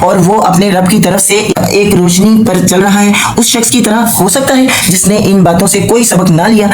اور وہ اپنے رب کی طرف سے ایک روشنی پر چل رہا ہے، اس شخص کی طرح ہو سکتا ہے جس نے ان باتوں سے کوئی سبق نہ لیا؟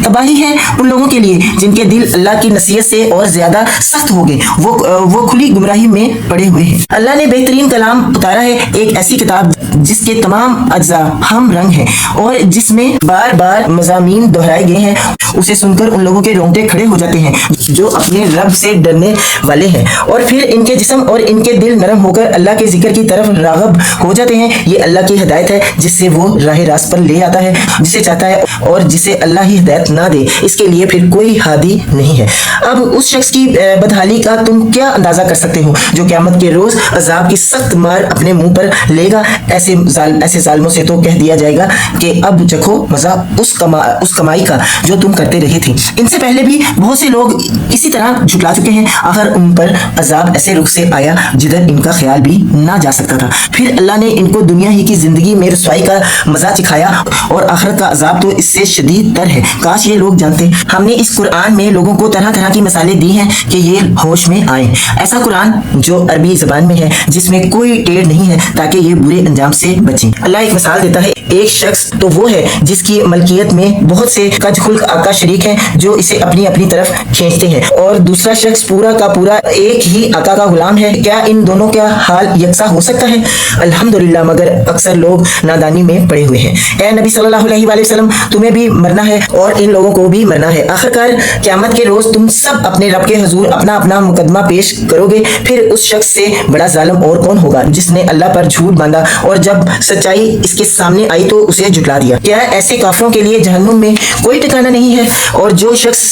تباہی ہے ان لوگوں کے لیے جن کے دل اللہ کی نصیحت سے اور زیادہ سخت ہو گئے، وہ کھلی گمراہی میں پڑے ہوئے ہیں۔ اللہ نے بہترین کلام اتارا ہے، ایک ایسی کتاب جس کے تمام اجزاء ہم رنگ ہیں اور جس میں بار بار مضامین دہرائے گئے ہیں۔ اسے سن کر ان لوگوں کے رونگٹے کھڑے ہو جاتے ہیں جو اپنے رب سے ڈرنے والے ہیں، اور پھر ان کے جسم اور ان کے دل نرم ہو کر اللہ کے ذکر کی طرف راغب ہو جاتے ہیں۔ یہ اللہ کی ہدایت ہے جس سے وہ راہ راست پر لے آتا ہے جسے چاہتا ہے، اور جسے اللہ ہی ہدایت نہ دے اس کے لیے پھر کوئی ہادی نہیں ہے۔ اب اس شخص کی بدحالی کا تم کیا اندازہ کر سکتے ہو جو قیامت کے روز عذاب کی سخت مار اپنے منہ پر لے گا؟ ایسے ظالموں سے تو کہہ دیا جائے گا کہ اب چکھو مزہ اس کمائی کا جو تم کرتے رہے تھے۔ ان سے پہلے بھی بہت سے لوگ اسی طرح جھٹلا چکے ہیں، آخر ان پر عذاب ایسے رخ سے آیا جدھر ان کا خیال بھی نہ جا سکتا تھا۔ پھر اللہ نے ان کو دنیا ہی کی زندگی میں رسوائی کا مزہ چکھایا اور آخرت کا عذاب تو اس سے شدید تر ہے۔ کاش یہ لوگ جانتے۔ ہم نے اس قرآن میں لوگوں کو طرح طرح کی مثالیں دی ہیں کہ یہ ہوش میں آئیں۔ ایسا قرآن جو عربی زبان میں ہے جس میں کوئی ٹیڑھ نہیں ہے تاکہ یہ برے انجام سے بچیں۔ اللہ ایک مثال دیتا ہے، ایک شخص تو وہ ہے جس کی ملکیت میں بہت سے کج خلق آقا شریک ہیں جو اسے اپنی اپنی طرف کھینچتے ہیں، اور دوسرا شخص پورا کا پورا ایک ہی آقا کا غلام ہے۔ کیا ان دونوں کا حال یکساں ہو سکتا ہے؟ الحمدللہ، مگر اکثر لوگ نادانی میں پڑے ہوئے ہیں۔ اے نبی صلی اللہ علیہ وآلہ وسلم، تمہیں بھی مرنا ہے اور ان لوگوں کو بھی مرنا ہے۔ آخرکار قیامت کے روز تم سب اپنے رب کے حضور اپنا اپنا مقدمہ پیش کرو گے۔ پھر اس شخص سے بڑا ظالم اور کون ہوگا جس نے اللہ پر جھوٹ باندھا اور جب سچائی اس کے سامنے آئی تو اسے جھٹلا دیا؟ کیا ایسے کافروں کے لیے جہنم میں کوئی ٹھکانہ نہیں ہے؟ اور جو شخص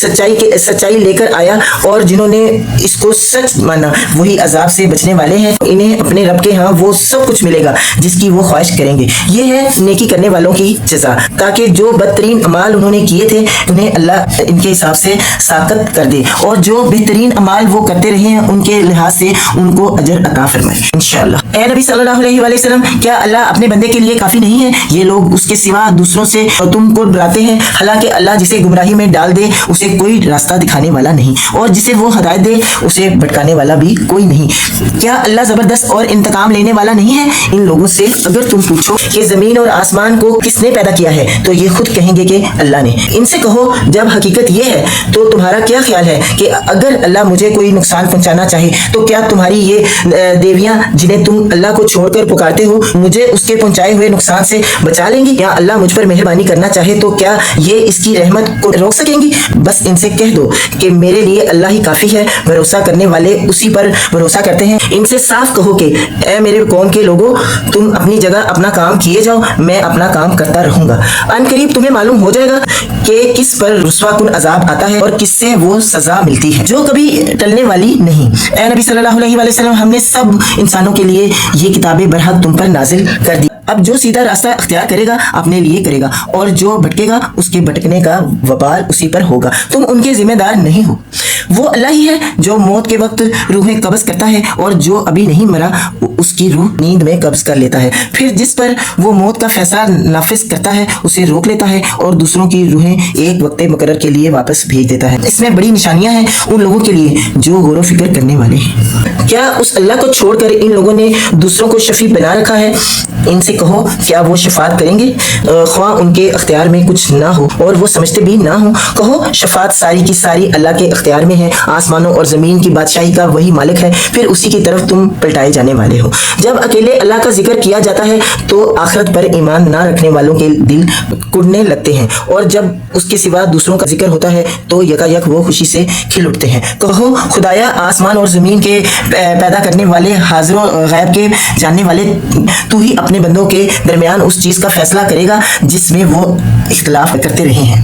سچائی لے کر آیا اور جنہوں نے اس کو سچ مانا وہی عذاب سے بچنے والے ہیں۔ انہیں اپنے رب کے ہاں وہ سب کچھ ملے گا جس کی وہ خواہش کریں گے۔ یہ ہے نیکی کرنے والوں کی جزا، تاکہ جو بدترین اعمال انہوں نے کیے تھے انہیں اللہ ان کے حساب سے ساقط کر دے، اور جو بہترین اعمال وہ کرتے رہے ہیں ان کے لحاظ سے ان کو اجر عطا فرمائے انشاءاللہ۔ اے نبی صلی اللہ علیہ وآلہ وسلم، کیا اللہ اپنے بندے کے لیے کافی نہیں ہے؟ یہ لوگ اس کے سوا دوسروں سے تم کو ڈراتے ہیں، حالانکہ اللہ جسے گمراہی میں ڈال دے اسے کوئی راستہ دکھانے والا نہیں، اور جسے وہ ہدایت دے اسے بھٹکانے والا بھی کوئی نہیں۔ کیا اللہ زبردست اور انتقام لینے والا نہیں ہے؟ ان لوگوں سے اگر تم پوچھو کہ زمین اور آسمان کو کس نے پیدا کیا ہے تو یہ خود کہیں گے کہ اللہ نے۔ ان سے کہو جب حقیقت یہ ہے تو تمہارا کیا خیال ہے کہ اگر اللہ مجھے کوئی نقصان پہنچانا چاہے تو کیا تمہاری یہ دیویاں جنہیں تم اللہ کو چھوڑ کر پکارتے ہو مجھے اس کے پہنچائے ہوئے نقصان سے بچا لیں گی؟ یا اللہ مجھ پر مہربانی کرنا چاہے تو کیا یہ اس کی رحمت کو روک سکیں گی؟ بس ان سے کہہ دو کہ میرے لیے اللہ ہی کافی ہے، بھروسہ کرنے والے اسی پر بھروسہ کرتے ہیں۔ ان سے صاف کہو کہ اے میرے قوم کے لوگوں، تم اپنی جگہ اپنا کام کیے جاؤ، میں اپنا کام کرتا رہوں گا۔ ان قریب تمہیں معلوم ہو جائے گا کہ کس پر رسوا کن عذاب آتا ہے اور کس سے وہ سزا ملتی ہے جو کبھی ٹلنے والی نہیں۔ اے نبی صلی اللہ علیہ وآلہ وسلم، ہم نے سب انسانوں کے لیے یہ کتابیں برحق تم پر نازل کر دی۔ اب جو سیدھا راستہ اختیار کرے گا اپنے لیے کرے گا، اور جو بھٹکے گا اس کے بھٹکنے کا وبال اسی پر ہوگا، تم ان کے ذمہ دار نہیں ہو۔ وہ اللہ ہی ہے جو موت کے وقت روحیں قبض کرتا ہے، اور جو ابھی نہیں مرا اس کی روح نیند میں قبض کر لیتا ہے، پھر جس پر وہ موت کا فیصلہ نافذ کرتا ہے اسے روک لیتا ہے اور دوسروں کی روحیں ایک وقت مقرر کے لیے واپس بھیج دیتا ہے۔ اس میں بڑی نشانیاں ہیں ان لوگوں کے لیے جو غور و فکر کرنے والے ہیں۔ کیا اس اللہ کو چھوڑ کر ان لوگوں نے دوسروں کو شفیع بنا رکھا ہے؟ ان سے کہو کیا وہ شفاعت کریں گے خواہ ان کے اختیار میں کچھ نہ ہو اور وہ سمجھتے بھی نہ ہو؟ کہو شفاعت ساری کی ساری اللہ کے اختیار میں ہے، آسمانوں اور زمین کی بادشاہی کا وہی مالک ہے، پھر اسی کی طرف تم پلٹائے جانے والے ہو۔ جب اکیلے اللہ کا ذکر کیا جاتا ہے تو آخرت پر ایمان نہ رکھنے والوں کے دل کڑنے لگتے ہیں، اور جب اس کے سوا دوسروں کا ذکر ہوتا ہے تو یکا یک وہ خوشی سے کھل اٹھتے ہیں۔ کہو خدایا آسمان اور زمین کے پیدا کرنے والے، حاضر و غیب کے جاننے والے، تو ہی اپنے بندوں کے درمیان اس چیز کا فیصلہ کرے گا جس میں وہ اختلاف کرتے رہے ہیں۔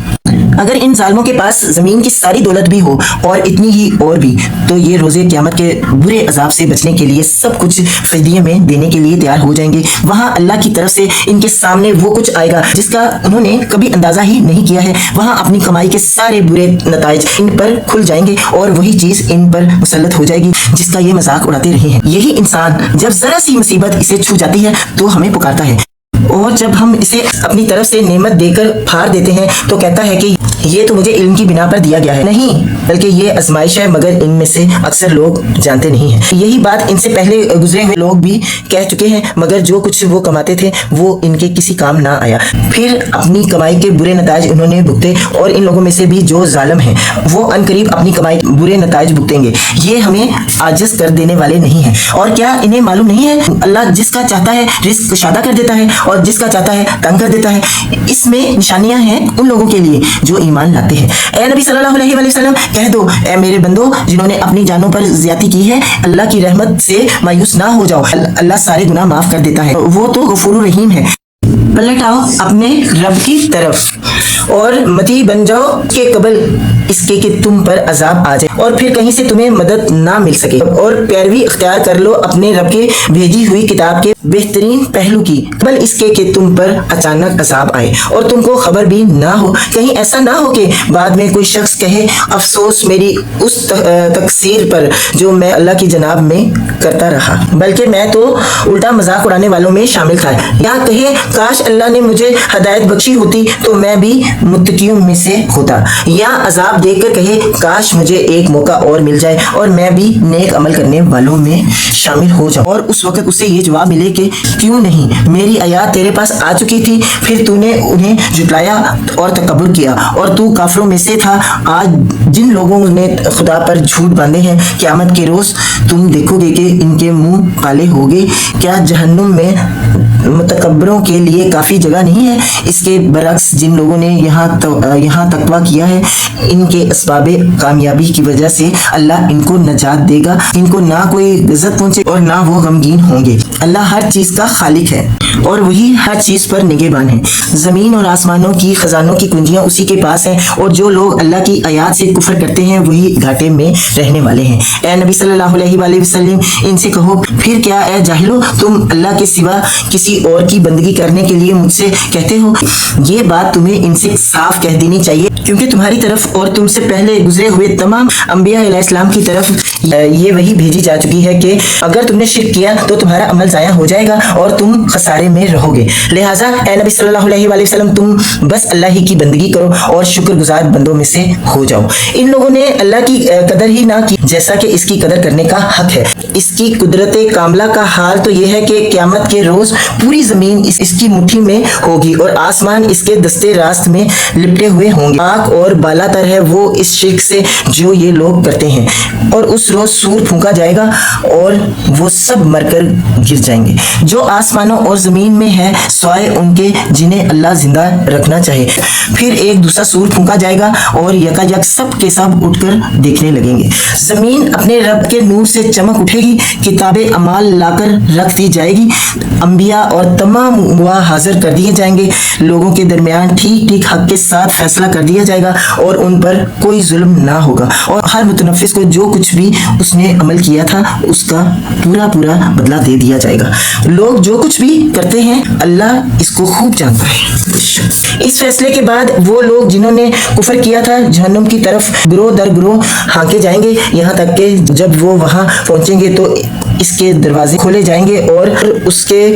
اگر ان ظالموں کے پاس زمین کی ساری دولت بھی ہو اور اتنی ہی اور بھی تو یہ روزے قیامت کے برے عذاب سے بچنے کے لیے سب کچھ فدیے میں دینے کے لیے تیار ہو جائیں گے۔ وہاں اللہ کی طرف سے ان کے سامنے وہ کچھ آئے گا جس کا انہوں نے کبھی اندازہ ہی نہیں کیا ہے۔ وہاں اپنی کمائی کے سارے برے نتائج ان پر کھل جائیں گے اور وہی چیز ان پر مسلط ہو جائے گی جس کا یہ مذاق اڑاتے رہے ہیں۔ یہی انسان جب ذرا سی مصیبت اسے چھو جاتی ہے تو ہمیں پکارتا ہے، اور جب ہم اسے اپنی طرف سے نعمت دے کر پھاڑ دیتے ہیں تو کہتا ہے کہ یہ تو مجھے علم کی بنا پر دیا گیا ہے۔ نہیں، بلکہ یہ آزمائش ہے، مگر ان میں سے اکثر لوگ جانتے نہیں ہیں۔ یہی بات ان سے پہلے گزرے ہوئے لوگ بھی کہہ چکے ہیں، مگر جو کچھ وہ کماتے تھے وہ ان کے کسی کام نہ آیا، پھر اپنی کمائی کے برے نتائج انہوں نے بھگتے، اور ان لوگوں میں سے بھی جو ظالم ہیں وہ عنقریب اپنی کمائی کے برے نتائج بھگتیں گے۔ یہ ہمیں عاجز کر دینے والے نہیں ہیں، اور کیا انہیں معلوم نہیں ہے اللہ جس کا چاہتا ہے رزق کشادہ کر دیتا ہے اور جس کا چاہتا ہے تنگ کر دیتا ہے۔ اس میں نشانیاں ہیں ان لوگوں کے لیے جو ایمان لاتے ہیں۔ اے نبی صلی اللہ علیہ وسلم کہہ دو، اے میرے بندو جنہوں نے اپنی جانوں پر زیادتی کی ہے، اللہ کی رحمت سے مایوس نہ ہو جاؤ، اللہ سارے گناہ معاف کر دیتا ہے، وہ تو غفور رحیم ہے۔ پلٹ آؤ اپنے رب کی طرف اور متی بن جاؤ کہ قبل اس کے کہ تم پر عذاب آ جائے اور پھر کہیں سے تمہیں مدد نہ مل سکے، اور پیروی اختیار کر لو اپنے رب کے بھیجی ہوئی کتاب کے بہترین پہلو کی قبل اس کے کہ تم پر اچانک عذاب آئے اور تم کو خبر بھی نہ ہو، کہیں ایسا نہ ہو کہ بعد میں کوئی شخص کہے افسوس میری اس تقصیر پر جو میں اللہ کی جناب میں کرتا رہا، بلکہ میں تو الٹا مذاق اڑانے والوں میں شامل تھا، یا کہے کاش اللہ نے مجھے ہدایت بخشی ہوتی تو میں بھی متقیوں میں سے ہوتا، یا عذاب دیکھ کر کہے کاش مجھے ایک موقع اور مل جائے اور میں بھی نیک عمل کرنے والوں میں شامل ہو جاؤں، اور اس وقت اسے یہ جواب ملے کہ کیوں نہیں، میری آیات تیرے پاس آ چکی تھی، پھر تو نے انہیں جھٹلایا اور تکبر کیا اور تو کافروں میں سے تھا۔ آج جن لوگوں نے خدا پر جھوٹ باندھے ہیں قیامت کے روز تم دیکھو گے کہ ان کے منہ کالے ہوگے، کیا جہنم میں متکبروں کے لیے کافی جگہ نہیں ہے؟ اس کے برعکس جن لوگوں نے یہاں تقویٰ کیا ہے ان کے اسباب کامیابی کی وجہ سے اللہ ان کو نجات دے گا، ان کو نہ کوئی غضب پہنچے اور نہ وہ غمگین ہوں گے۔ اللہ ہر چیز کا خالق ہے اور وہی ہر چیز پر نگہبان ہے، زمین اور آسمانوں کی خزانوں کی کنجیاں اسی کے پاس ہیں، اور جو لوگ اللہ کی آیات سے کفر کرتے ہیں وہی گھاٹے میں رہنے والے ہیں۔ اے نبی صلی اللہ علیہ وآلہ وسلم ان سے کہو پھر کیا اے جاہلو تم اللہ کے سوا کسی اور کی بندگی کرنے کے لیے مجھ سے کہتے ہو؟ یہ بات تمہیں ان سے صاف کہہ دینی چاہیے، کیونکہ تمہاری طرف اور تم سے پہلے گزرے ہوئے تمام انبیاء علیہ السلام کی طرف یہ وحی بھیجی جا چکی ہے کہ اگر تم نے شرک کیا تو تمہارا عمل ضائع ہو جائے گا اور تم خسارے میں رہو گے، لہٰذا اے نبی صلی اللہ علیہ وآلہ وسلم تم بس اللہ ہی کی بندگی کرو اور شکر گزار بندوں میں سے ہو جاؤ۔ ان لوگوں نے اللہ کی قدر ہی نہ کی جیسا کہ اس کی قدر کرنے کا حق ہے۔ اس کی قدرت کاملہ کا حال تو یہ ہے کہ قیامت کے روز پوری زمین اس کی مٹھی میں ہوگی اور آسمان اس کے دستے راست میں لپٹے ہوئے ہوں گے، پاک اور بالا تر ہے وہ اس شرک سے جو یہ لوگ کرتے ہیں، اور اس روز سور پھونکا جائے گا اور وہ سب مر کر گر جائیں گے، جو آسمانوں اور زمین میں ہے سوائے ان کے جنہیں اللہ زندہ رکھنا چاہے، پھر ایک دوسرا سور پھونکا جائے گا اور یکا یک سب کے سب اٹھ کر دیکھنے لگیں گے، زمین اپنے رب کے نور سے چمک اٹھے گی، کتاب اعمال لا کر رکھ دی جائے گی، انبیاء اور تمام گواہ حاضر کر دیے جائیں گے، لوگوں کے درمیان ٹھیک ٹھیک حق کے ساتھ فیصلہ کر دیا جائے گا اور ان پر کوئی ظلم نہ ہوگا، اور ہر متنفس کو جو کچھ بھی اس نے عمل کیا تھا اس کا پورا بدلہ دے دیا جائے گا۔ لوگ جو کچھ بھی کرتے ہیں اللہ اس کو خوب جانتا ہے۔ اس فیصلے کے بعد وہ لوگ جنہوں نے کفر کیا تھا جہنم کی طرف گروہ در گروہ ہانکے جائیں گے، یہاں تک کہ جب وہ وہاں پہنچیں گے تو اس کے دروازے کھولے جائیں گے اور اس کے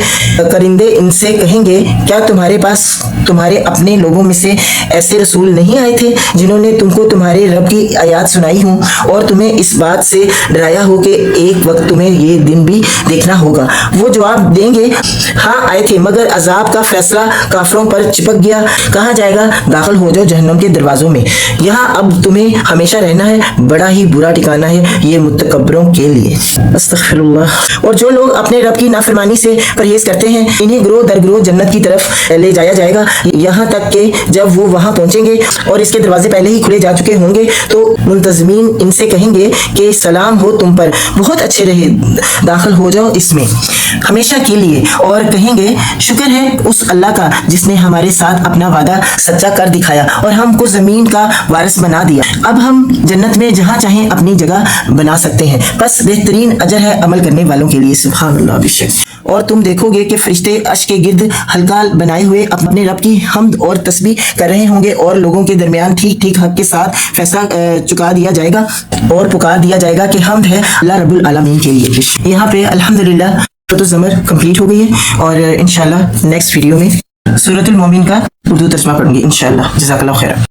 کرندے ان سے کہیں گے کیا تمہارے پاس تمہارے اپنے لوگوں میں سے ایسے رسول نہیں آئے تھے جنہوں نے تم کو تمہارے رب کی آیات سنائی ہوں اور تمہیں اس بات سے ڈرایا ہو کہ ایک وقت تمہیں یہ دن بھی دیکھنا ہوگا؟ وہ جواب دیں گے ہاں آئے تھے، مگر عذاب کا فیصلہ کافروں پر چپک گیا، کہا جائے گا داخل ہو جاؤ جہنم کے دروازوں میں، یہاں اب تمہیں ہمیشہ رہنا ہے، بڑا ہی برا ٹھکانہ ہے یہ متکبروں کے لیے۔ استغفر اللہ۔ اور جو لوگ اپنے رب کی نافرمانی سے پرہیز کرتے ہیں انہیں گروہ در گروہ جنت کی طرف لے جایا جائے گا، یہاں تک کہ جب وہ وہاں پہنچیں گے اور اس کے دروازے پہلے ہی کھلے جا چکے ہوں گے تو منتظمین ان سے کہیں گے کہ سلام ہو تم پر، بہت اچھے رہے، داخل ہو جاؤ اس میں ہمیشہ کے لیے، اور کہیں گے شکر ہے اس اللہ کا جس نے ہمارے ساتھ اپنا وعدہ سچا کر دکھایا اور ہم کو زمین کا وارث بنا دیا، اب ہم جنت میں جہاں چاہیں اپنی جگہ بنا سکتے ہیں، بس بہترین اجر ہے عمل کرنے والوں کے لیے۔ سبحان اللہ بشک۔ اور تم دیکھو گے کہ فرشتے عرش کے گرد حلقہ بنائے ہوئے اپنے رب کی حمد اور تسبیح کر رہے ہوں گے اور لوگوں کے درمیان ٹھیک ٹھیک حق کے ساتھ فیصلہ چکا دیا جائے گا اور پکار دیا جائے گا کہ حمد ہے اللہ رب العالمین کے لیے۔ یہاں پہ الحمدللہ سورۃ الزمر کمپلیٹ ہو گئی ہے اور انشاءاللہ نیکسٹ ویڈیو میں سورۃ المومن کا اردو ترجمہ پڑھیں گے انشاءاللہ۔ جزاک اللہ خیر۔